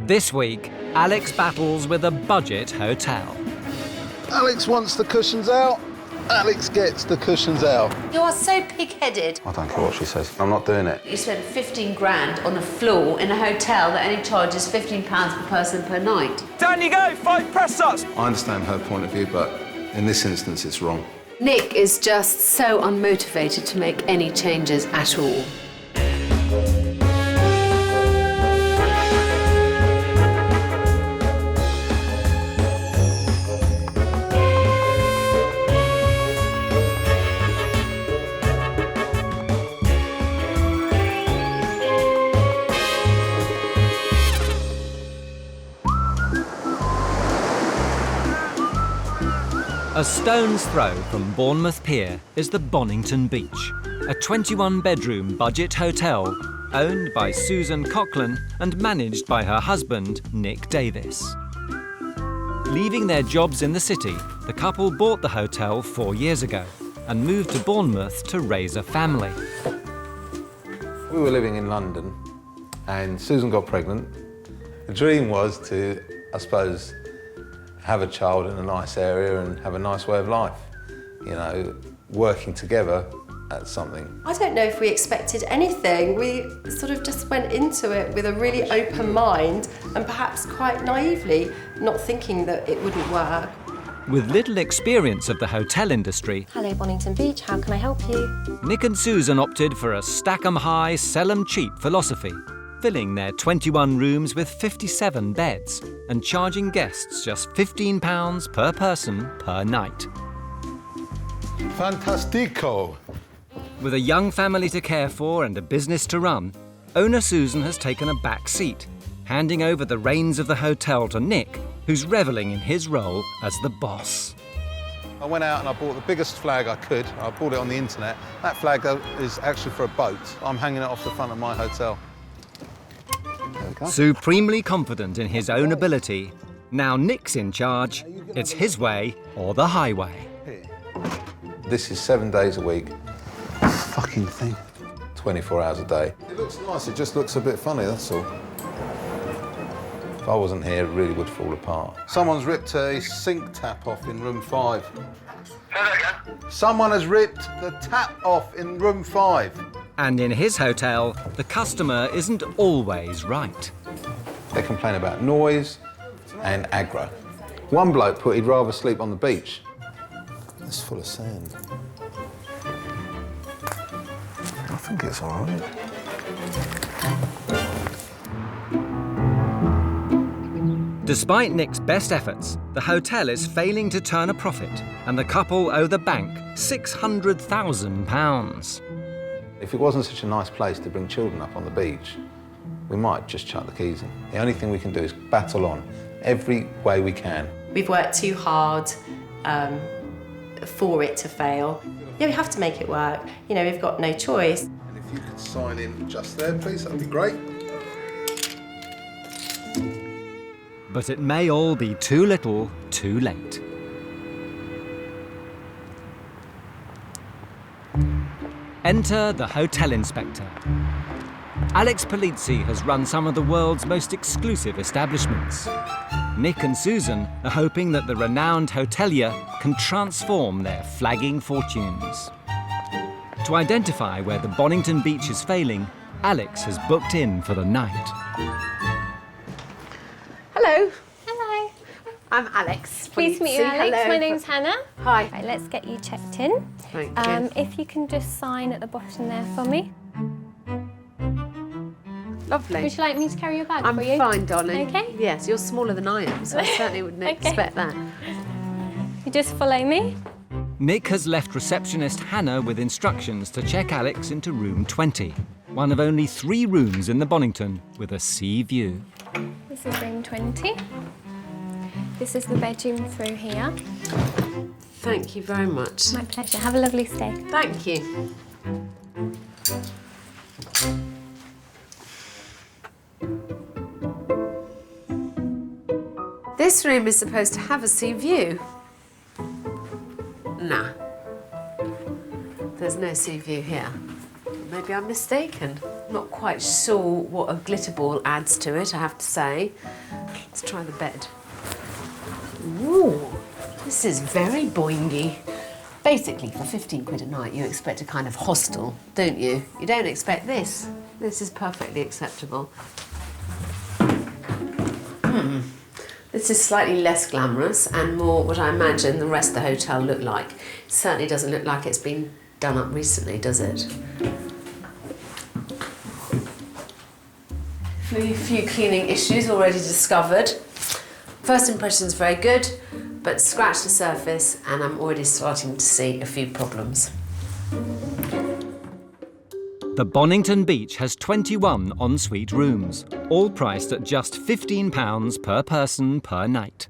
This week, Alex battles with a budget hotel. Alex wants the cushions out. Alex gets the cushions out. You are so pig-headed. I don't care what she says. I'm not doing it. You spent 15 grand on a floor in a hotel that only charges £15 per person per night. Down you go, 5 press-ups. I understand her point of view, but in this instance, it's wrong. Nick is just so unmotivated to make any changes at all. A stone's throw from Bournemouth Pier is the Bonington Beach, a 21-bedroom budget hotel owned by Susan Coughlin and managed by her husband, Nick Davis. Leaving their jobs in the city, the couple bought the hotel 4 years ago and moved to Bournemouth to raise a family. We were living in London and Susan got pregnant. The dream was to, I suppose, have a child in a nice area and have a nice way of life. You know, working together at something. I don't know if we expected anything. We sort of just went into it with a really open mind and perhaps quite naively, not thinking that it wouldn't work. With little experience of the hotel industry, Hello, Bonington Beach, how can I help you? Nick and Susan opted for a stack 'em high, sell 'em cheap philosophy, filling their 21 rooms with 57 beds and charging guests just £15 per person per night. Fantastico! With a young family to care for and a business to run, owner Susan has taken a back seat, handing over the reins of the hotel to Nick, who's revelling in his role as the boss. I went out and I bought the biggest flag I could. I bought it on the internet. That flag is actually for a boat. I'm hanging it off the front of my hotel. There we go. Supremely confident in his own ability, now Nick's in charge. It's his way or the highway. This is 7 days a week. Fucking thing. 24 hours a day. It looks nice, it just looks a bit funny, that's all. If I wasn't here, it really would fall apart. Someone's ripped a sink tap off in room 5. Say that again. Someone has ripped the tap off in room 5. And in his hotel, the customer isn't always right. They complain about noise and aggro. One bloke put he'd rather sleep on the beach. It's full of sand. I think it's all right. Despite Nick's best efforts, the hotel is failing to turn a profit, and the couple owe the bank £600,000. If it wasn't such a nice place to bring children up on the beach, we might just chuck the keys in. The only thing we can do is battle on every way we can. We've worked too hard for it to fail. Yeah, we have to make it work. You know, we've got no choice. And if you could sign in just there, please, that'd be great. But it may all be too little, too late. Enter the hotel inspector. Alex Polizzi has run some of the world's most exclusive establishments. Nick and Susan are hoping that the renowned hotelier can transform their flagging fortunes. To identify where the Bonington Beach is failing, Alex has booked in for the night. Hello. Hello. I'm Alex. Pleased to meet you, Alex. Hello. My name's Hannah. Hi. Right, let's get you checked in. Thank you. If you can just sign at the bottom there for me. Lovely. Would you like me to carry your bag I'm for you? fine, darling. Okay. Yes, you're smaller than I am, so I certainly wouldn't Okay. expect that. You just follow me. Nick has left receptionist Hannah with instructions to check Alex into room 20, one of only 3 rooms in the Bonington with a sea view. This is room 20. This is the bedroom through here. Thank you very much. My pleasure. Have a lovely stay. Thank you. This room is supposed to have a sea view. Nah. There's no sea view here. Maybe I'm mistaken. Not quite sure what a glitter ball adds to it, I have to say. Let's try the bed. Ooh, this is very boingy. Basically, for 15 quid a night, you expect a kind of hostel, don't you? You don't expect this. This is perfectly acceptable. This is slightly less glamorous and more what I imagine the rest of the hotel looked like. It certainly doesn't look like it's been done up recently, does it? A few cleaning issues already discovered. First impression's very good, but scratch the surface and I'm already starting to see a few problems. The Bonington Beach has 21 ensuite rooms, all priced at just £15 per person per night.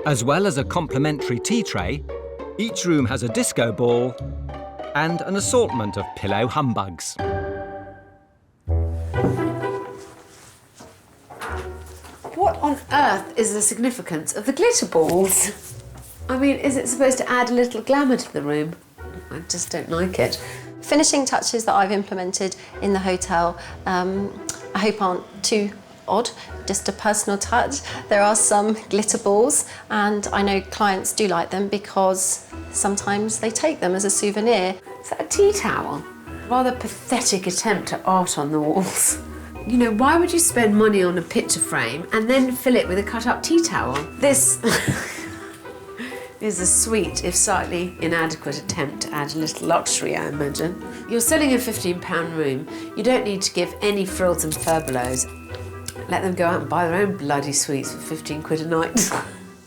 As well as a complimentary tea tray, each room has a disco ball and an assortment of pillow humbugs. What on earth is the significance of the glitter balls? I mean, is it supposed to add a little glamour to the room? I just don't like it. Finishing touches that I've implemented in the hotel, I hope aren't too odd, just a personal touch. There are some glitter balls and I know clients do like them because sometimes they take them as a souvenir. Is that a tea towel? Rather pathetic attempt at art on the walls. You know, why would you spend money on a picture frame and then fill it with a cut-up tea towel? This is a sweet, if slightly inadequate attempt to add a little luxury, I imagine. You're selling a £15 room. You don't need to give any frills and furbelows. Let them go out and buy their own bloody sweets for 15 quid a night.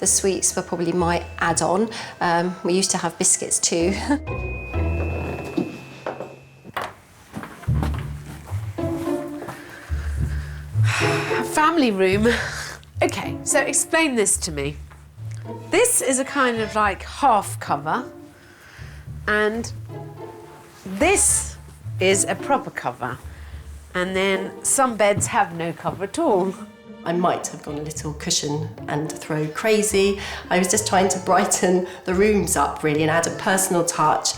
The sweets were probably my add-on. We used to have biscuits too. Family room. Okay, so explain this to me. This is a kind of like half cover, and this is a proper cover. And then some beds have no cover at all. I might have gone a little cushion and throw crazy. I was just trying to brighten the rooms up really and add a personal touch.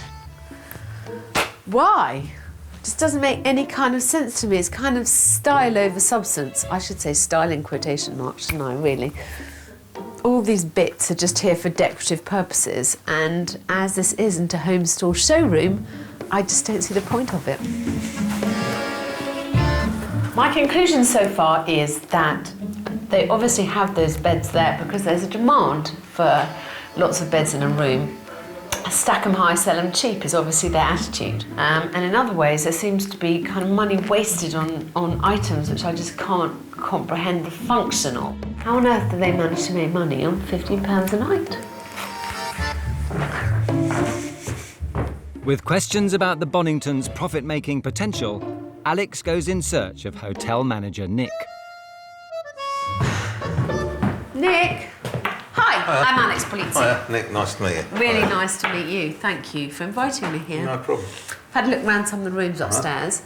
Why? Just doesn't make any kind of sense to me. It's kind of style over substance. I should say style in quotation marks, shouldn't I, really? All these bits are just here for decorative purposes, and as this isn't a home store showroom, I just don't see the point of it. My conclusion so far is that they obviously have those beds there because there's a demand for lots of beds in a room. Stack 'em high, sell 'em cheap is obviously their attitude. And in other ways, there seems to be kind of money wasted on items which I just can't comprehend the function of. How on earth do they manage to make money on £15 a night? With questions about the Bonington's profit-making potential, Alex goes in search of hotel manager Nick. Nick! Hi, I'm Alex Polizzi. Hiya, Nick, nice to meet you. Really Hiya. nice to meet you. Thank you for inviting me here. No problem. I've had a look around some of the rooms upstairs,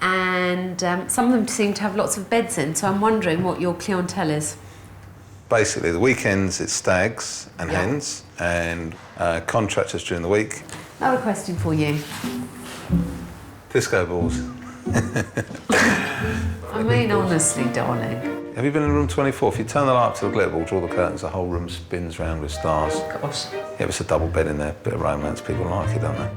and some of them seem to have lots of beds in, so I'm wondering what your clientele is. Basically, the weekends it's stags and hens, and contractors during the week. Another question for you. Disco balls. I mean, honestly, darling. Have you been in room 24? If you turn the light up to the glitter ball, draw the curtains, the whole room spins round with stars. Gosh. Yeah, it's a double bed in there, bit of romance. People like it, don't they?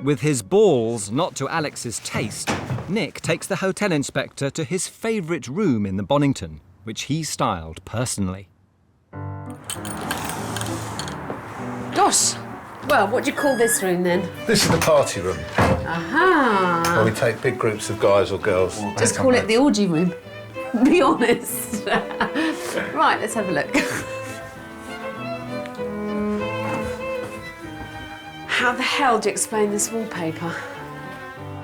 With his balls not to Alex's taste, Nick takes the hotel inspector to his favourite room in the Bonington, which he styled personally. Gosh. Well, what do you call this room then? This is the party room, Aha. where we take big groups of guys or girls. Just call it the orgy room. Be honest. Right, let's have a look. How the hell do you explain this wallpaper?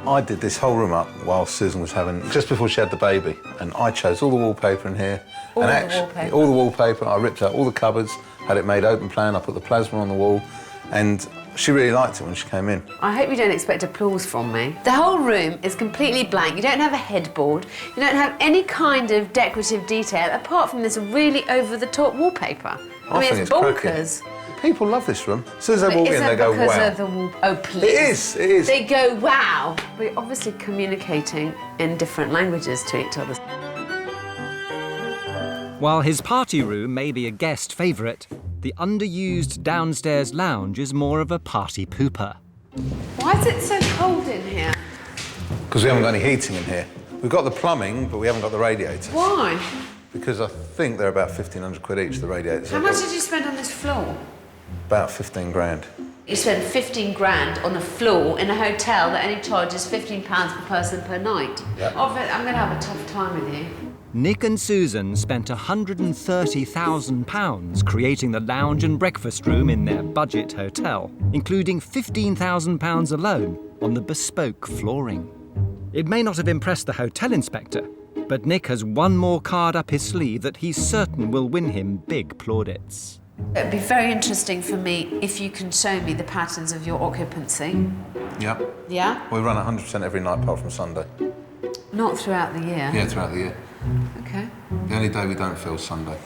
I did this whole room up while Susan was having, just before she had the baby, and I chose all the wallpaper in here. All and the actually, wallpaper? all the wallpaper. I ripped out all the cupboards, had it made open plan, I put the plasma on the wall, and she really liked it when she came in. I hope you don't expect applause from me. The whole room is completely blank. You don't have a headboard. You don't have any kind of decorative detail apart from this really over-the-top wallpaper. I mean, think it's cracking. bonkers. People love this room. As soon as they walk in, they go, wow. Because of the wall? Oh, please. It is. They go, wow. We're obviously communicating in different languages to each other. While his party room may be a guest favourite, the underused downstairs lounge is more of a party pooper. Why is it so cold in here? Because we haven't got any heating in here. We've got the plumbing, but we haven't got the radiators. Why? Because I think they're about 1,500 quid each, the radiators. How much did you spend on this floor? About 15 grand. You spend 15 grand on a floor in a hotel that only charges £15 per person per night. Yeah. I'm going to have a tough time with you. Nick and Susan spent £130,000 creating the lounge and breakfast room in their budget hotel, including £15,000 alone on the bespoke flooring. It may not have impressed the hotel inspector, but Nick has one more card up his sleeve that he's certain will win him big plaudits. It'd be very interesting for me if you can show me the patterns of your occupancy. Yep. Yeah? We run 100% every night apart from Sunday. Not throughout the year? Yeah, throughout the year. Okay. The only day we don't fill is Sunday.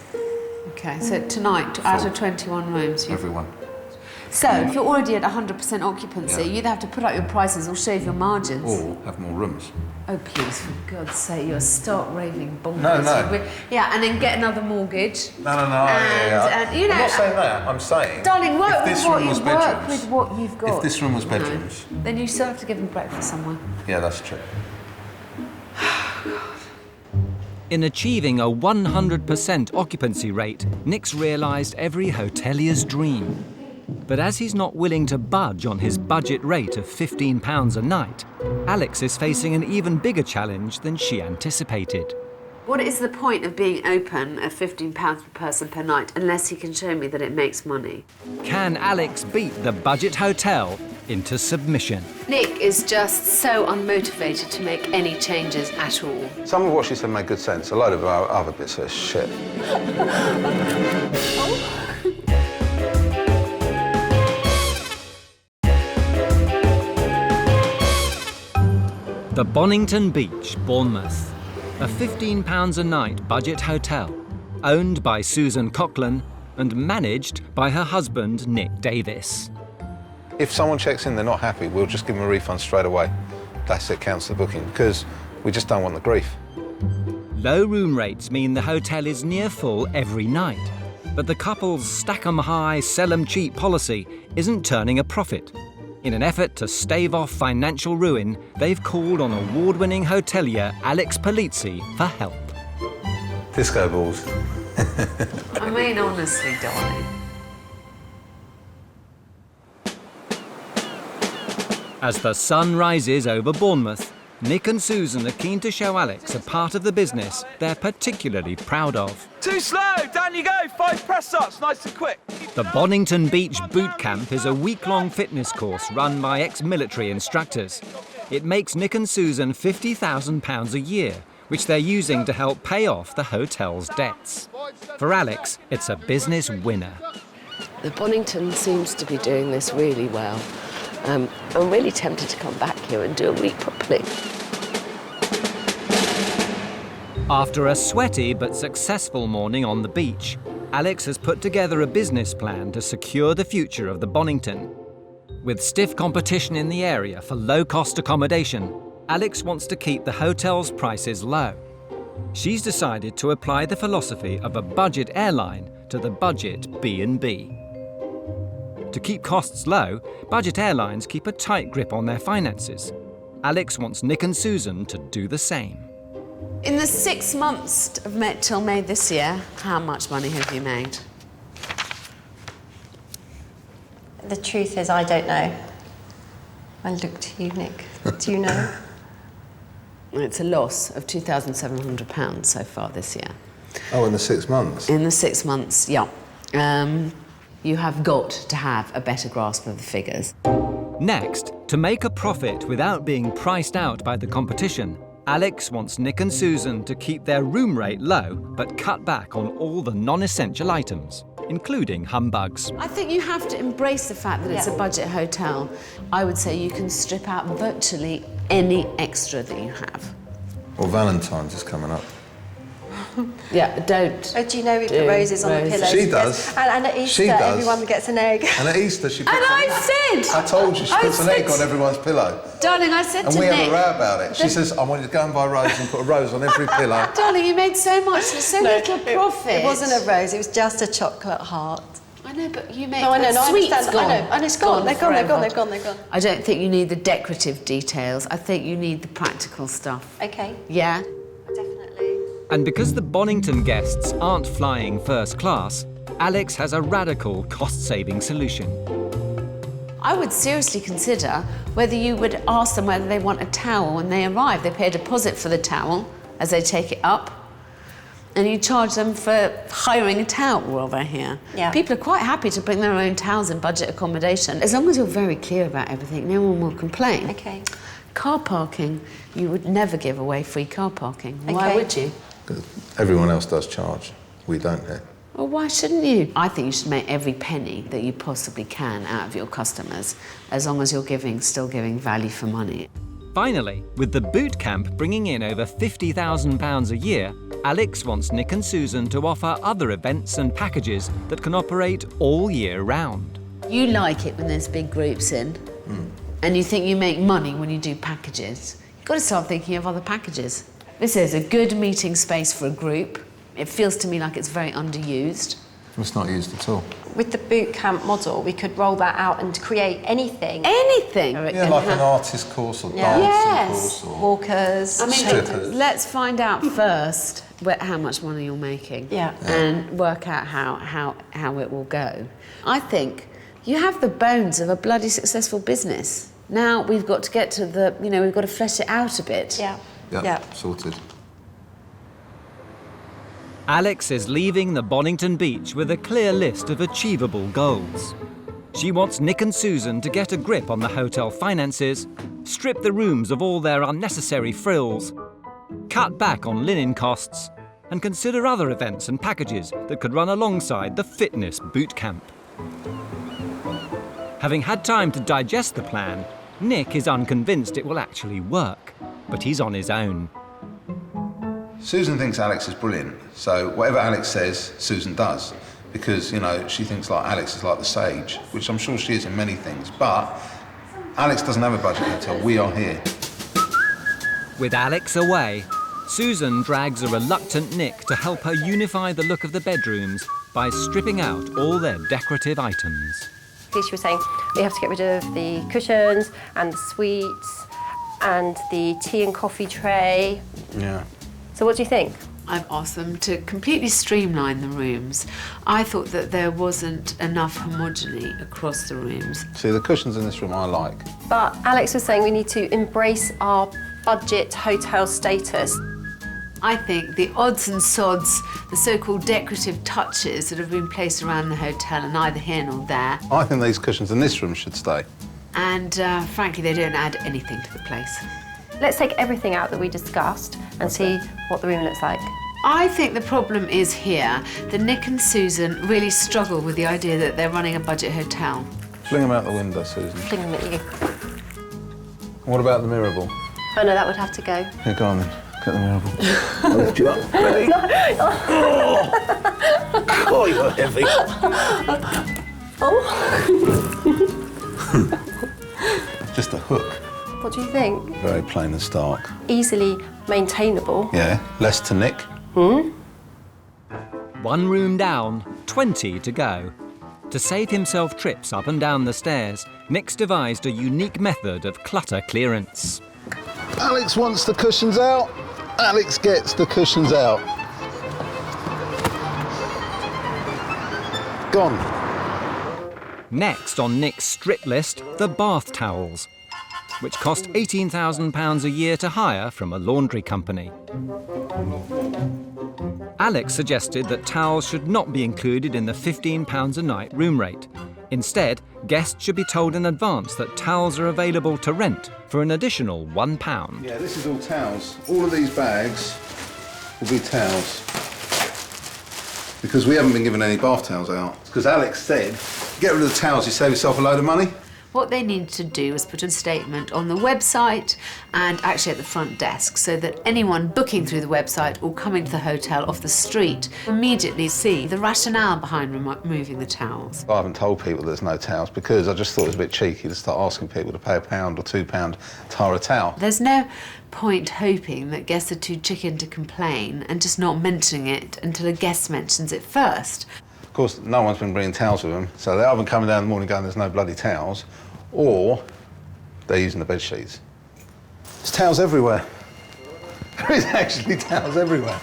Okay, so tonight, out of 21 rooms, you... Everyone. So, if you're already at 100% occupancy, Yeah. you either have to put up your prices or shave your margins. Or have more rooms. Oh, please, for God's sake, you're stark raving bonkers. No. Yeah, and then get another mortgage. No. And, you know... I'm not saying that. I'm saying... Darling, work if with this what room was you work bedrooms, with what you've got. If this room was bedrooms... No. Then you still have to give them breakfast somewhere. Yeah, that's true. In achieving a 100% occupancy rate, Nick's realised every hotelier's dream. But as he's not willing to budge on his budget rate of £15 a night, Alex is facing an even bigger challenge than she anticipated. What is the point of being open at £15 per person per night unless he can show me that it makes money? Can Alex beat the budget hotel into submission? Nick is just so unmotivated to make any changes at all. Some of what she said made good sense. A load of our other bits are shit. The Bonington Beach, Bournemouth. A £15 a night budget hotel, owned by Susan Coughlin and managed by her husband, Nick Davis. If someone checks in, they're not happy, we'll just give them a refund straight away. That's it, counts the booking, because we just don't want the grief. Low room rates mean the hotel is near full every night, but the couple's stack 'em high, sell 'em cheap policy isn't turning a profit. In an effort to stave off financial ruin, they've called on award-winning hotelier Alex Polizzi for help. Disco balls. I mean, honestly, darling. As the sun rises over Bournemouth, Nick and Susan are keen to show Alex a part of the business they're particularly proud of. Too slow, down you go, 5 press-ups, nice and quick. The Bonington Beach Boot Camp is a week-long fitness course run by ex-military instructors. It makes Nick and Susan £50,000 a year, which they're using to help pay off the hotel's debts. For Alex, it's a business winner. The Bonington seems to be doing this really well. I'm really tempted to come back here and do a week properly. After a sweaty but successful morning on the beach, Alex has put together a business plan to secure the future of the Bonington. With stiff competition in the area for low-cost accommodation, Alex wants to keep the hotel's prices low. She's decided to apply the philosophy of a budget airline to the budget B&B. To keep costs low, budget airlines keep a tight grip on their finances. Alex wants Nick and Susan to do the same. In the 6 months till May this year, how much money have you made? The truth is, I don't know. I look to you, Nick. Do you know? It's a loss of £2,700 so far this year. Oh, in the 6 months? In the 6 months, yeah. You have got to have a better grasp of the figures. Next, to make a profit without being priced out by the competition, Alex wants Nick and Susan to keep their room rate low but cut back on all the non-essential items, including humbugs. I think you have to embrace the fact that it's a budget hotel. I would say you can strip out virtually any extra that you have. Well, Valentine's is coming up. Yeah, don't. Oh, do you know we Do put roses on the roses. pillows? She Yes. does. And at Easter, She does. everyone gets an egg. And at Easter, she puts And I said... I told you, she puts an egg on everyone's pillow. Darling, I said And to we Nick... have a row about it. She says, I want you to go and buy roses and put a rose on every pillow. Darling, you made so little profit. It wasn't a rose, it was just a chocolate heart. I know, but you made... No, I know, the I sweet's understand. gone. I know, and it's gone. They're gone, they're gone, they're gone, they're gone. I don't think you need the decorative details. I think you need the practical stuff. Okay, Yeah? definitely. And because the Bonington guests aren't flying first class, Alex has a radical cost-saving solution. I would seriously consider whether you would ask them whether they want a towel when they arrive. They pay a deposit for the towel as they take it up, and you charge them for hiring a towel while they're here. Yeah. People are quite happy to bring their own towels in budget accommodation. As long as you're very clear about everything, no one will complain. Okay. Car parking, you would never give away free car parking. Why Okay. would you? Because everyone else does charge. We don't here. Well, why shouldn't you? I think you should make every penny that you possibly can out of your customers, as long as you're still giving value for money. Finally, with the boot camp bringing in over £50,000 a year, Alex wants Nick and Susan to offer other events and packages that can operate all year round. You like it when there's big groups in, and you think you make money when you do packages. You've got to start thinking of other packages. This is a good meeting space for a group. It feels to me like it's very underused. It's not used at all. With the boot camp model, we could roll that out and create anything. Anything. Yeah, like an artist course or Yeah. dancing Yes. course or... Walkers. I mean, Strippers. let's find out first how much money you're making. Yeah. And work out how it will go. I think you have the bones of a bloody successful business. Now we've got to get to we've got to flesh it out a bit. Yeah. Yeah, sorted. Alex is leaving the Bonington beach with a clear list of achievable goals. She wants Nick and Susan to get a grip on the hotel finances, strip the rooms of all their unnecessary frills, cut back on linen costs, and consider other events and packages that could run alongside the fitness boot camp. Having had time to digest the plan, Nick is unconvinced it will actually work, but he's on his own. Susan thinks Alex is brilliant, so whatever Alex says, Susan does. Because, she thinks like Alex is like the sage, which I'm sure she is in many things, but Alex doesn't have a budget until we are here. With Alex away, Susan drags a reluctant Nick to help her unify the look of the bedrooms by stripping out all their decorative items. She was saying we have to get rid of the cushions and the sweets and the tea and coffee tray. Yeah. So what do you think? I've asked them to completely streamline the rooms. I thought that there wasn't enough homogeny across the rooms. See, the cushions in this room I like. But Alex was saying we need to embrace our budget hotel status. I think the odds and sods, the so-called decorative touches that have been placed around the hotel are neither here nor there. I think these cushions in this room should stay. And frankly, they don't add anything to the place. Let's take everything out that we discussed and see what the room looks like. I think the problem is here that Nick and Susan really struggle with the idea that they're running a budget hotel. Fling them out the window, Susan. Fling them at you. What about the mirror ball? Oh no, that would have to go. Here, go on then. Get the mirror ball. I'll lift you up. Ready? Oh, you're heavy. Just a hook. What do you think? Very plain and stark. Easily maintainable. Yeah, less to nick. One room down, 20 to go. To save himself trips up and down the stairs, Nick's devised a unique method of clutter clearance. Alex wants the cushions out. Alex gets the cushions out. Gone. Next on Nick's strip list, the bath towels, which cost £18,000 a year to hire from a laundry company. Alex suggested that towels should not be included in the £15 a night room rate. Instead, guests should be told in advance that towels are available to rent for an additional £1. Yeah, this is all towels. All of these bags will be towels. Because we haven't been given any bath towels out. Because Alex said, get rid of the towels, you save yourself a load of money. What they needed to do was put a statement on the website and actually at the front desk so that anyone booking through the website or coming to the hotel off the street immediately see the rationale behind removing the towels. I haven't told people there's no towels because I just thought it was a bit cheeky to start asking people to pay £1 or £2 to hire a towel. There's no point hoping that guests are too chicken to complain and just not mentioning it until a guest mentions it first. Of course, no one's been bringing towels with them, so they're either coming down in the morning going, there's no bloody towels, or they're using the bed sheets. There's towels everywhere. There is actually towels everywhere.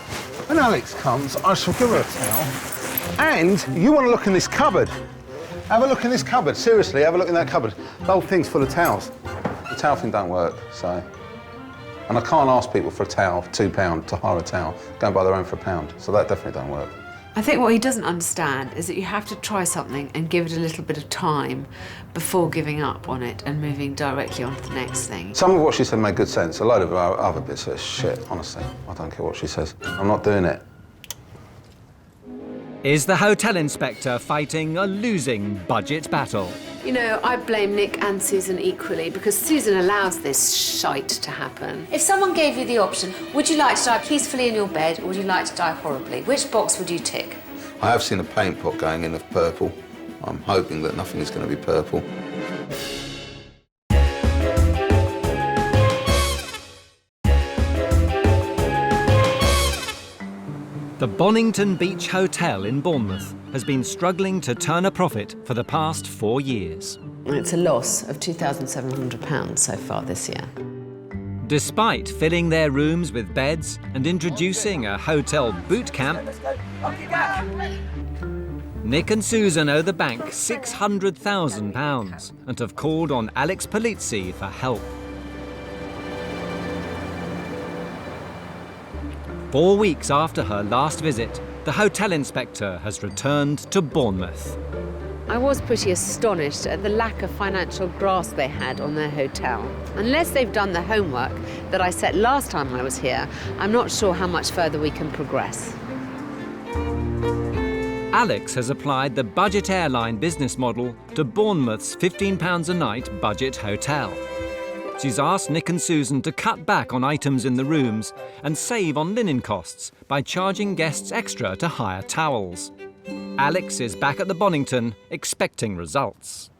When Alex comes, I shall give her a towel. And you want to look in this cupboard. Have a look in this cupboard. Seriously, have a look in that cupboard. The whole thing's full of towels. The towel thing don't work, so... And I can't ask people for a towel, £2, to hire a towel, go and buy their own for £1, so that definitely don't work. I think what he doesn't understand is that you have to try something and give it a little bit of time before giving up on it and moving directly on to the next thing. Some of what she said made good sense. A load of our other bits are shit, honestly. I don't care what she says. I'm not doing it. Is the hotel inspector fighting a losing budget battle? You know, I blame Nick and Susan equally because Susan allows this shite to happen. If someone gave you the option, would you like to die peacefully in your bed or would you like to die horribly? Which box would you tick? I have seen a paint pot going in of purple. I'm hoping that nothing is going to be purple. The Bonington Beach Hotel in Bournemouth has been struggling to turn a profit for the past 4 years. It's a loss of £2,700 so far this year. Despite filling their rooms with beds and introducing a hotel boot camp, Nick and Susan owe the bank £600,000 and have called on Alex Polizzi for help. 4 weeks after her last visit, the hotel inspector has returned to Bournemouth. I was pretty astonished at the lack of financial grasp they had on their hotel. Unless they've done the homework that I set last time I was here, I'm not sure how much further we can progress. Alex has applied the budget airline business model to Bournemouth's £15 a night budget hotel. She's asked Nick and Susan to cut back on items in the rooms and save on linen costs by charging guests extra to hire towels. Alex is back at the Bonington, expecting results.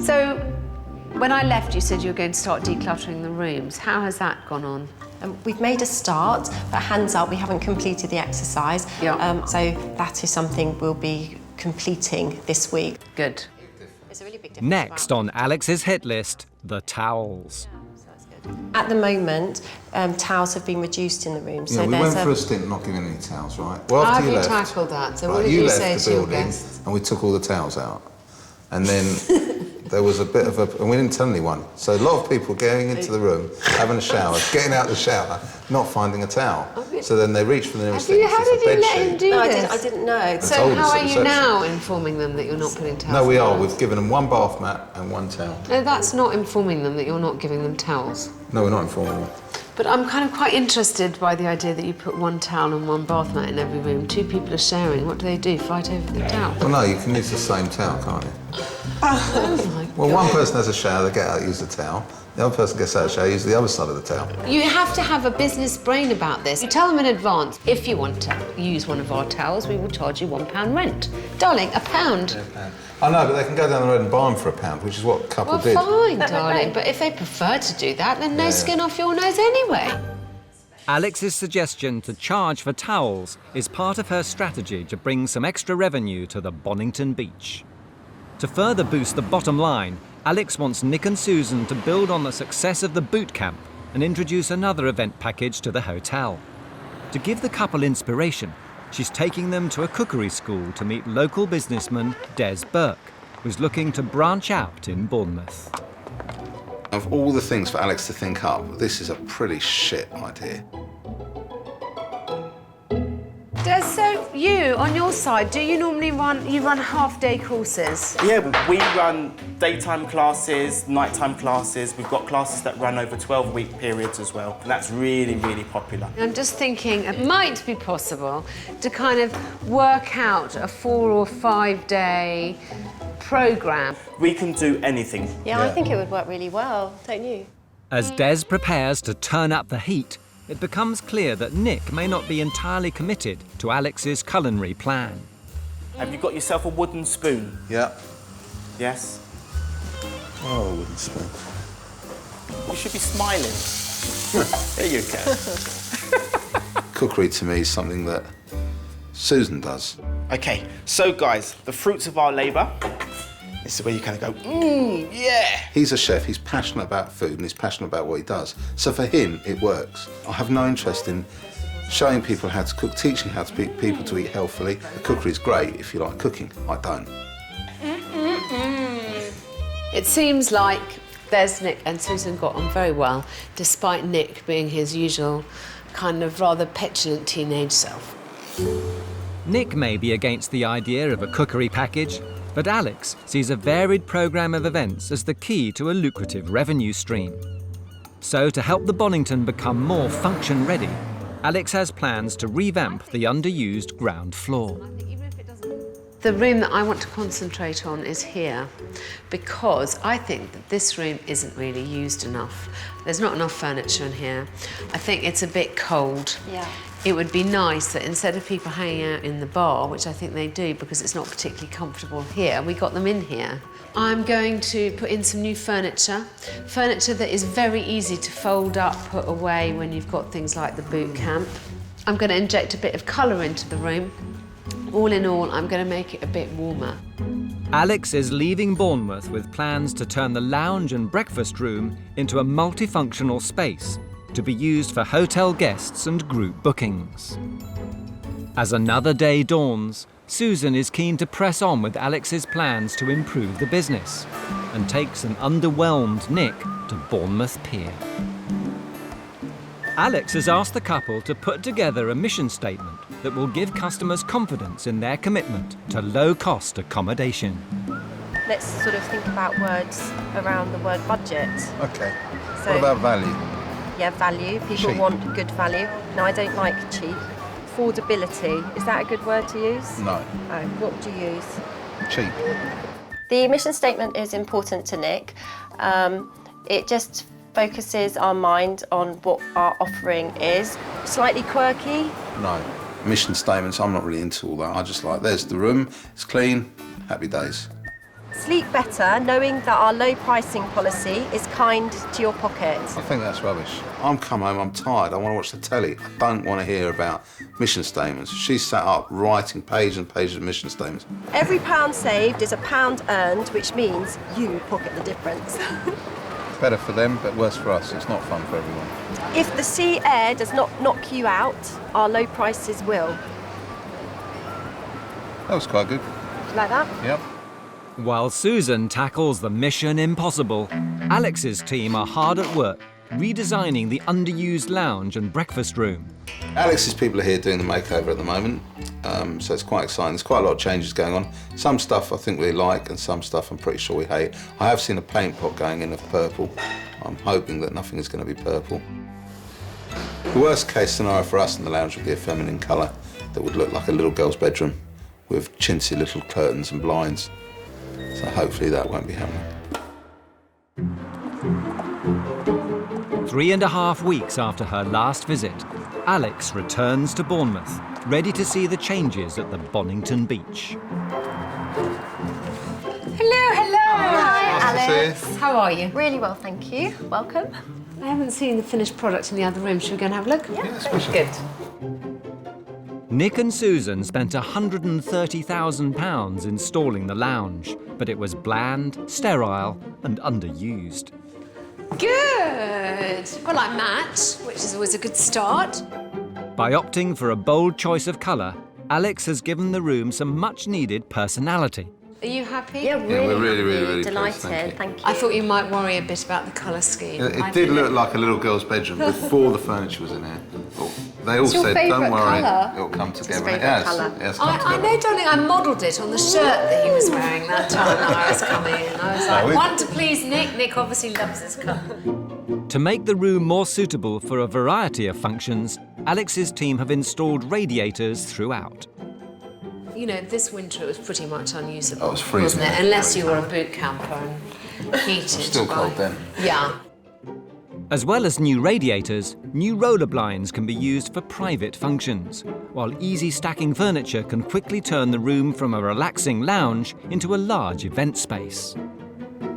So, when I left, you said you were going to start decluttering the rooms. How has that gone on? We've made a start, but hands up, we haven't completed the exercise. Yeah. So that is something we'll be completing this week. Good. It's a really big difference. Next on Alex's hit list, the towels. At the moment, towels have been reduced in the room. Yeah, we went for a stint not giving any towels, right? Well, How after have you left, tackled that? So right, what did you say left to the your building guests? and we took all the towels out. And then there was a bit of a... And we didn't tell anyone. So a lot of people going into the room, having a shower, getting out of the shower, not finding a towel. So then they reached for the nearest thing. How did you let him do No, this? I didn't know. So told how us are at you reception. now informing them that you're not putting towels No, we on? are. We've given them one bath mat and one towel. No, that's not informing them that you're not giving them towels. No, we're not informing them. But I'm kind of quite interested by the idea that you put one towel and one bath mat in every room. 2 people are sharing. What do? Fight over the towel? Well, no, you can use the same towel, can't you? Oh my Well, God. one person has a shower, they get out, use the towel. The other person gets out of the shower, use the other side of the towel. You have to have a business brain about this. You tell them in advance, if you want to use one of our towels, we will charge you £1 rent. Darling, £1. I know, but they can go down the road and buy them for £1, which is what a couple Well, did. fine, darling, but if they prefer to do that, then no skin off your nose anyway. Alex's suggestion to charge for towels is part of her strategy to bring some extra revenue to the Bonington Beach. To further boost the bottom line, Alex wants Nick and Susan to build on the success of the boot camp and introduce another event package to the hotel. To give the couple inspiration, she's taking them to a cookery school to meet local businessman Des Burke, who's looking to branch out in Bournemouth. Of all the things for Alex to think up, this is a pretty shit idea. Des, so you, on your side, do you normally run half-day courses? Yeah, we run daytime classes, nighttime classes. We've got classes that run over 12-week periods as well. And that's really, really popular. I'm just thinking it might be possible to kind of work out a 4 or 5 day program. We can do anything. Yeah, I think it would work really well, don't you? As Des prepares to turn up the heat, it becomes clear that Nick may not be entirely committed to Alex's culinary plan. Have you got yourself a wooden spoon? Yeah. Yes? Oh, wooden spoon. You should be smiling. There you go. Cookery to me is something that Susan does. Okay, so guys, the fruits of our labour. This is where you kind of go, yeah. He's a chef, he's passionate about food and he's passionate about what he does. So for him, it works. I have no interest in showing people how to cook, teaching how to people to eat healthily. The cookery is great if you like cooking. I don't. It seems like there's Nick and Susan got on very well, despite Nick being his usual kind of rather petulant teenage self. Nick may be against the idea of a cookery package, but Alex sees a varied programme of events as the key to a lucrative revenue stream. So to help the Bonington become more function-ready, Alex has plans to revamp the underused ground floor. The room that I want to concentrate on is here, because I think that this room isn't really used enough. There's not enough furniture in here. I think it's a bit cold. Yeah. It would be nice that instead of people hanging out in the bar, which I think they do because it's not particularly comfortable here, we got them in here. I'm going to put in some new furniture that is very easy to fold up, put away when you've got things like the boot camp. I'm going to inject a bit of colour into the room. All in all, I'm going to make it a bit warmer. Alex is leaving Bournemouth with plans to turn the lounge and breakfast room into a multifunctional space to be used for hotel guests and group bookings. As another day dawns, Susan is keen to press on with Alex's plans to improve the business and takes an underwhelmed Nick to Bournemouth Pier. Alex has asked the couple to put together a mission statement that will give customers confidence in their commitment to low-cost accommodation. Let's sort of think about words around the word budget. Okay. So, what about value? Yeah, value. People Cheap. want good value. No, I don't like cheap. Affordability. Is that a good word to use? No. Oh, what would you use? Cheap. The mission statement is important to Nick. It just focuses our mind on what our offering is. Slightly quirky. No. Mission statements, I'm not really into all that. I just like, there's the room, it's clean, happy days. Sleep better, knowing that our low pricing policy is kind to your pocket. I think that's rubbish. I'm come home, I'm tired, I want to watch the telly. I don't want to hear about mission statements. She's sat up writing pages and pages of mission statements. Every £1 saved is a £1 earned, which means you pocket the difference. Better for them, but worse for us. It's not fun for everyone. If the sea air does not knock you out, our low prices will. That was quite good. Do you like that? Yep. While Susan tackles the mission impossible, Alex's team are hard at work redesigning the underused lounge and breakfast room. Alex's people are here doing the makeover at the moment, so it's quite exciting. There's quite a lot of changes going on. Some stuff I think we like and some stuff I'm pretty sure we hate. I have seen a paint pot going in of purple. I'm hoping that nothing is going to be purple. The worst case scenario for us in the lounge would be a feminine colour that would look like a little girl's bedroom with chintzy little curtains and blinds. So hopefully that won't be happening. 3.5 weeks after her last visit, Alex returns to Bournemouth, ready to see the changes at the Bonington beach. Hello. Hi, Alex. How are you? Really well, thank you. Welcome. I haven't seen the finished product in the other room. Should we go and have a look? Yeah, Good. Nick and Susan spent £130,000 installing the lounge, but it was bland, sterile and underused. Good. Well, I match, which is always a good start. By opting for a bold choice of colour, Alex has given the room some much-needed personality. Are you happy? Yeah, we're really delighted. pleased, Thank you. I thought you might worry a bit about the colour scheme. It did look like a little girl's bedroom before the furniture was in here. But they all your said, favourite don't worry, colour? it'll come together. favourite It has. colour. It has come I together. know, darling, I modelled it on the shirt that he was wearing that time that I was coming in. I was like, one to please Nick. Nick obviously loves his colour. To make the room more suitable for a variety of functions, Alex's team have installed radiators throughout. You know, this winter it was pretty much unusable. Oh, it was freezing. Wasn't it? Unless you were a boot camper and heated. Still cold then. Yeah. As well as new radiators, new roller blinds can be used for private functions, while easy stacking furniture can quickly turn the room from a relaxing lounge into a large event space.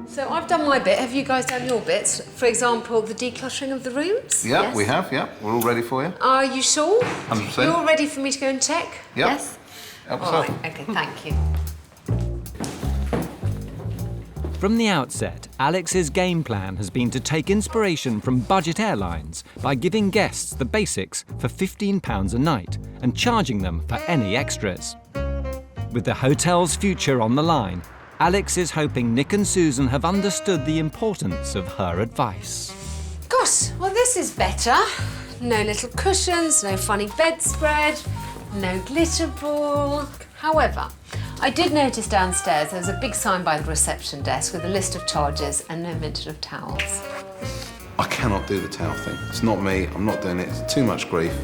So I've done my bit. Have you guys done your bits? For example, the decluttering of the rooms? Yeah, Yes. we have, yeah. We're all ready for you. Are you sure? 100%. You're ready for me to go and check? Yep. Yes? Help us All out. right, okay, thank you. From the outset, Alex's game plan has been to take inspiration from budget airlines by giving guests the basics for £15 a night and charging them for any extras. With the hotel's future on the line, Alex is hoping Nick and Susan have understood the importance of her advice. Gosh, well this is better. No little cushions, no funny bedspread, no glitter ball. However, I did notice downstairs there was a big sign by the reception desk with a list of charges and no mention of towels. I cannot do the towel thing. It's not me. I'm not doing it. It's too much grief.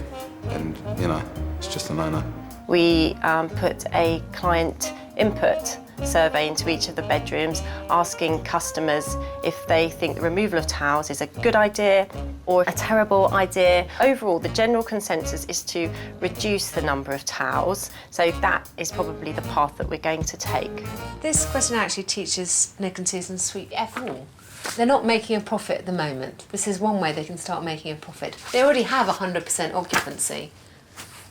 And, you know, it's just a no-no. We put a client input survey into each of the bedrooms, asking customers if they think the removal of towels is a good idea or a terrible idea. Overall, the general consensus is to reduce the number of towels, so that is probably the path that we're going to take. This question actually teaches Nick and Susan sweet F all. They're not making a profit at the moment. This is one way they can start making a profit. They already have 100% occupancy.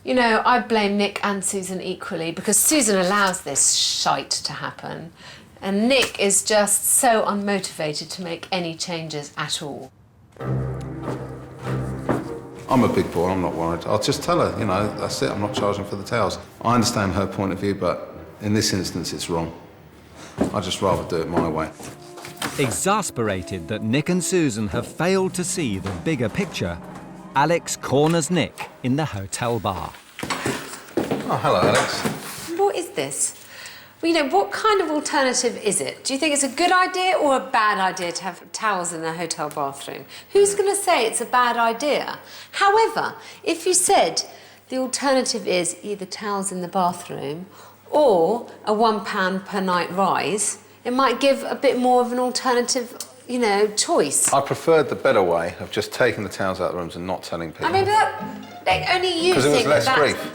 You know, I blame Nick and Susan equally because Susan allows this shite to happen and Nick is just so unmotivated to make any changes at all. I'm a big boy, I'm not worried. I'll just tell her, you know, that's it, I'm not charging for the towels. I understand her point of view, but in this instance, it's wrong. I'd just rather do it my way. Exasperated that Nick and Susan have failed to see the bigger picture, Alex corners Nick in the hotel bar. Oh, hello, Alex. What is this? Well, you know, what kind of alternative is it? Do you think it's a good idea or a bad idea to have towels in the hotel bathroom? Who's going to say it's a bad idea? However, if you said the alternative is either towels in the bathroom or a £1 per night rise, it might give a bit more of an alternative, you know, choice. I preferred the better way of just taking the towels out of the rooms and not telling people. I mean, but that, like, only you because it was think less that grief.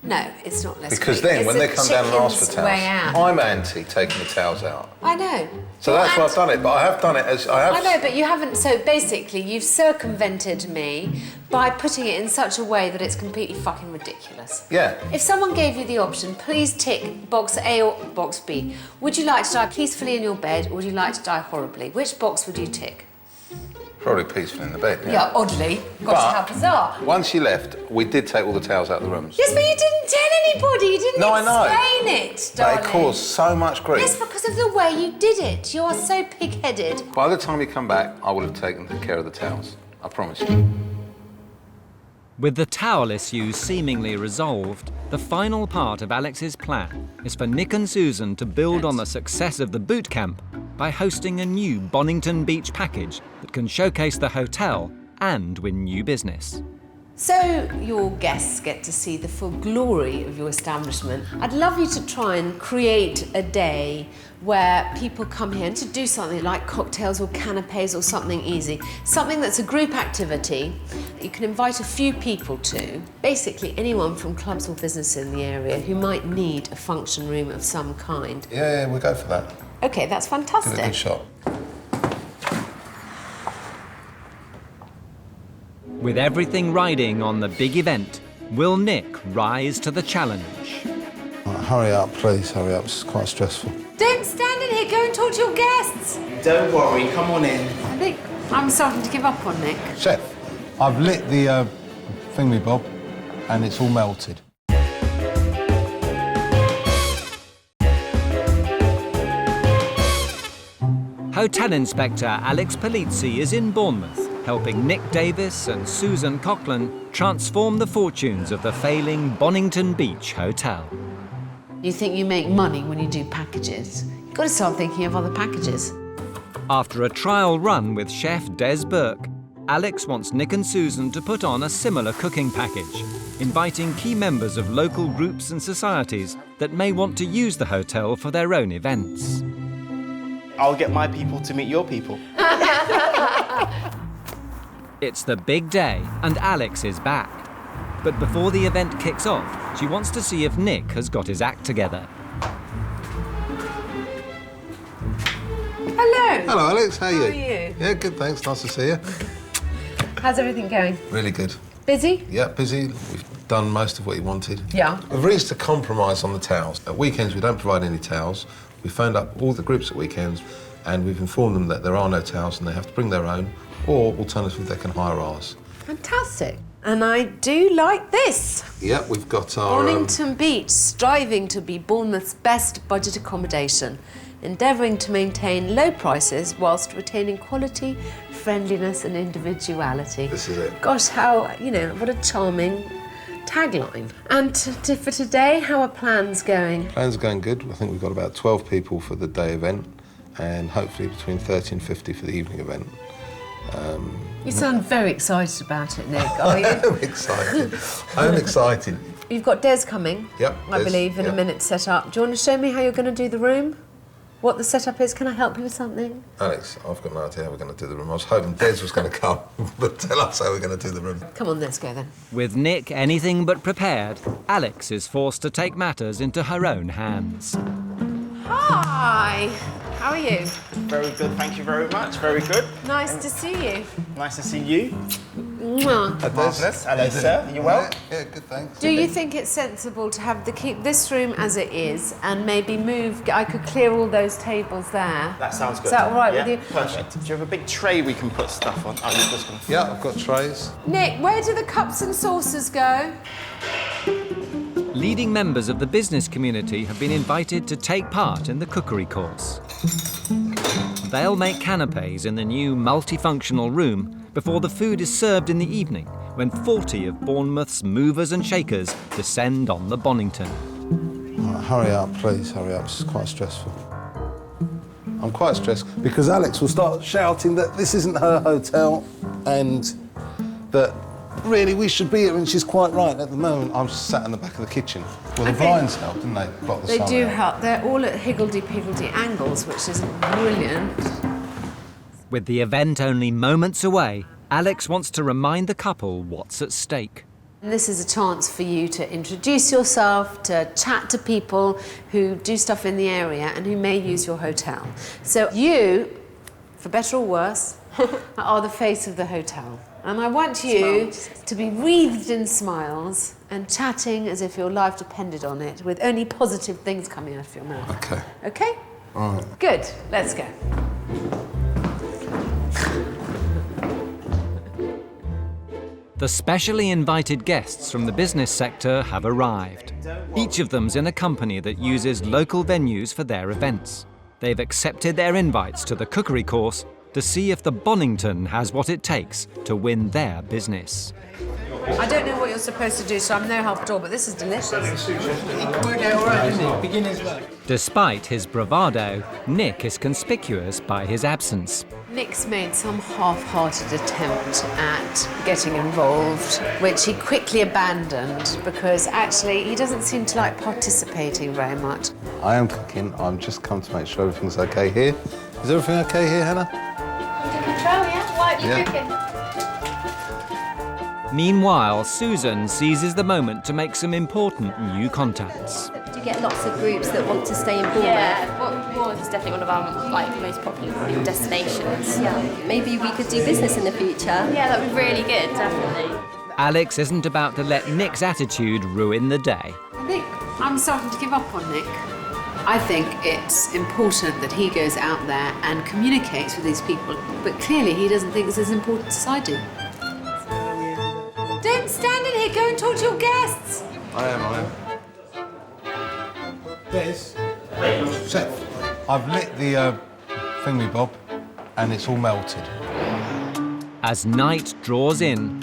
No, it's not less Because grief. then, It's when the they come down and ask for chicken's way towels, out. I'm anti taking the towels out. I know. So that's why I've done it, but I have done it as I have. I know, but you haven't. So basically, you've circumvented me by putting it in such a way that it's completely fucking ridiculous. Yeah. If someone gave you the option, please tick box A or box B. Would you like to die peacefully in your bed, or would you like to die horribly? Which box would you tick? Probably peaceful in the bed. Yeah, oddly. Gosh, how bizarre. Once you left, we did take all the towels out of the rooms. Yes, but you didn't tell anybody. You didn't No, I know. explain it, darling. But it caused so much grief. Yes, because of the way you did it. You are so pig-headed. By the time you come back, I would have taken care of the towels. I promise you. With the towel issue seemingly resolved, the final part of Alex's plan is for Nick and Susan to build on the success of the boot camp by hosting a new Bonington Beach package that can showcase the hotel and win new business. So your guests get to see the full glory of your establishment. I'd love you to try and create a day where people come here to do something like cocktails or canapes or something easy. Something that's a group activity that you can invite a few people to. Basically anyone from clubs or businesses in the area who might need a function room of some kind. Yeah, we'll go for that. Okay, that's fantastic. Give it a good shot. With everything riding on the big event, will Nick rise to the challenge? Right, hurry up, please, hurry up. It's quite stressful. Don't stand in here, go and talk to your guests. Don't worry, come on in. I think I'm starting to give up on Nick. Chef, I've lit the thingy-bob and it's all melted. Hotel Inspector Alex Polizzi is in Bournemouth, helping Nick Davis and Susan Coughlin transform the fortunes of the failing Bonington Beach Hotel. You think you make money when you do packages? You've got to start thinking of other packages. After a trial run with chef Des Burke, Alex wants Nick and Susan to put on a similar cooking package, inviting key members of local groups and societies that may want to use the hotel for their own events. I'll get my people to meet your people. It's the big day and Alex is back. But before the event kicks off, she wants to see if Nick has got his act together. Hello. Hello, Alex. How are you? How are you? Yeah, good, thanks. Nice to see you. How's everything going? Really good. Busy? Yeah, busy. We've done most of what you wanted. Yeah. We've reached a compromise on the towels. At weekends, we don't provide any towels. We phoned up all the groups at weekends and we've informed them that there are no towels and they have to bring their own, or alternatively, they can hire ours. Fantastic. And I do like this. Yeah, we've got our... Bonington Beach, striving to be Bournemouth's best budget accommodation, endeavouring to maintain low prices whilst retaining quality, friendliness and individuality. This is it. Gosh, how, you know, what a charming tagline. And for today, how are plans going? Plans are going good. I think we've got about 12 people for the day event and hopefully between 30 and 50 for the evening event. You sound very excited about it, Nick, are you? I'm excited. I'm excited. You've got Des coming, Yep, I Des, believe, in a yep. minute to set up. Do you want to show me how you're going to do the room? What the setup is? Can I help you with something? Alex, I've got no idea how we're going to do the room. I was hoping Des was going to come, but tell us how we're going to do the room. Come on, let's go then. With Nick anything but prepared, Alex is forced to take matters into her own hands. Hi! How are you? Very good, thank you very much. Very good. Nice to see you. Nice to see you. Mwah. Marvellous. Hello, sir. Are you well? Yeah, good, thanks. Do you think it's sensible to have keep this room as it is and maybe move? I could clear all those tables there. That sounds good. Is that all right yeah? with you? Perfect. Do you have a big tray we can put stuff on? Oh, you're just going to... Yeah, I've got trays. Nick, where do the cups and saucers go? Leading members of the business community have been invited to take part in the cookery course. They'll make canapés in the new multifunctional room before the food is served in the evening when 40 of Bournemouth's movers and shakers descend on the Bonington. Right, hurry up, please, hurry up. This is quite stressful. I'm quite stressed because Alex will start shouting that this isn't her hotel and that really we should be here, and she's quite right. At the moment, I'm sat in the back of the kitchen. Well, the blinds help, didn't they? Block the They sun do out. help. They're all at higgledy-piggledy angles, which is brilliant. With the event only moments away, Alex wants to remind the couple what's at stake. And this is a chance for you to introduce yourself, to chat to people who do stuff in the area and who may use your hotel. So you, for better or worse, are the face of the hotel. And I want you to be wreathed in smiles and chatting as if your life depended on it, with only positive things coming out of your mouth. Okay. Okay? All right. Good. Let's go. The specially invited guests from the business sector have arrived. Each of them's in a company that uses local venues for their events. They've accepted their invites to the cookery course to see if the Bonington has what it takes to win their business. I don't know what you're supposed to do, so I'm no help at all, but this is delicious. Despite his bravado, Nick is conspicuous by his absence. Nick's made some half-hearted attempt at getting involved, which he quickly abandoned because actually he doesn't seem to like participating very much. I am cooking. I'm just come to make sure everything's okay here. Is everything okay here, Hannah? Under control, yeah? Why are you Yeah. cooking? Meanwhile, Susan seizes the moment to make some important new contacts. Do you get lots of groups that want to stay in Bournemouth? Yeah, Bournemouth is definitely one of our most popular destinations. Yeah. Maybe we could do business in the future. Yeah, that would be really good, definitely. Alex isn't about to let Nick's attitude ruin the day. I think I'm starting to give up on Nick. I think it's important that he goes out there and communicates with these people, but clearly he doesn't think it's as important as I do. Don't stand in here, go and talk to your guests. I am. Des, Seth, I've lit the thingy-bob and it's all melted. As night draws in,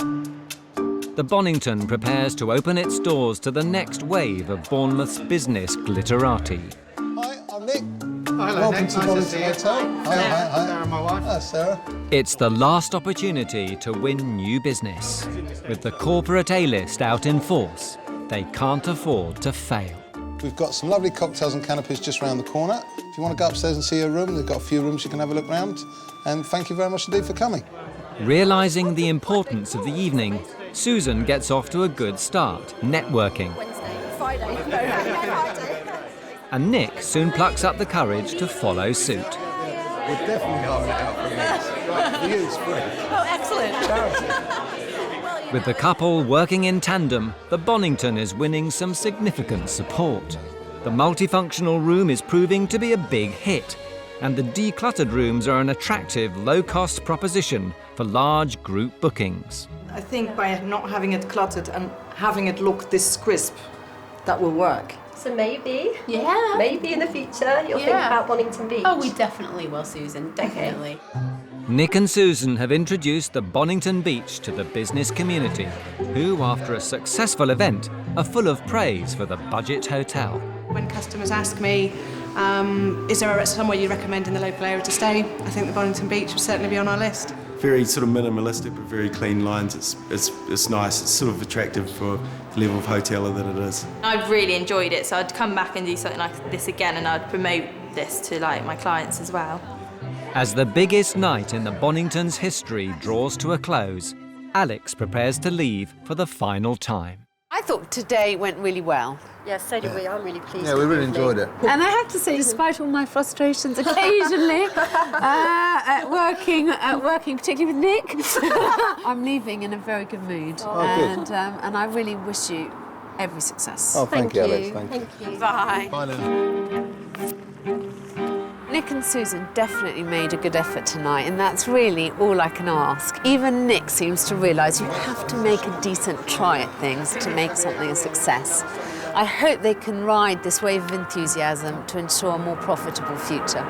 the Bonington prepares to open its doors to the next wave of Bournemouth's business glitterati. Hi, I'm Nick. Hi, Welcome to Bonington Hotel. Hi. Sarah, my wife. Hi, Sarah. It's the last opportunity to win new business. With the corporate A-list out in force, they can't afford to fail. We've got some lovely cocktails and canopies just round the corner. If you want to go upstairs and see a room, they've got a few rooms you can have a look round. And thank you very much indeed for coming. Realising the importance of the evening, Susan gets off to a good start, networking. And Nick soon plucks up the courage to follow suit. We're definitely having it out for this. For you, it's free. Oh, excellent. Charity. With the couple working in tandem, the Bonington is winning some significant support. The multifunctional room is proving to be a big hit, and the decluttered rooms are an attractive, low-cost proposition for large group bookings. I think by not having it cluttered and having it look this crisp, that will work. So maybe, Yeah. maybe in the future you'll think about Bonington Beach. Oh, we definitely will, Susan. Definitely. Nick and Susan have introduced the Bonington Beach to the business community, who, after a successful event, are full of praise for the budget hotel. When customers ask me, is there somewhere you recommend in the local area to stay, I think the Bonington Beach would certainly be on our list. Very sort of minimalistic but very clean lines. It's nice. It's sort of attractive for the level of hoteler that it is. I've really enjoyed it, so I'd come back and do something like this again, and I'd promote this to my clients as well. As the biggest night in the Bonington's history draws to a close, Alex prepares to leave for the final time. I thought today went really well. Yes, so did we. I'm really pleased. Yeah, we really enjoyed it. And I have to say, despite all my frustrations occasionally at working, particularly with Nick, I'm leaving in a very good mood. Oh, good. And I really wish you every success. Oh, thank you, Alex. Thank you. Bye. Bye now. Nick and Susan definitely made a good effort tonight, and that's really all I can ask. Even Nick seems to realise you have to make a decent try at things to make something a success. I hope they can ride this wave of enthusiasm to ensure a more profitable future.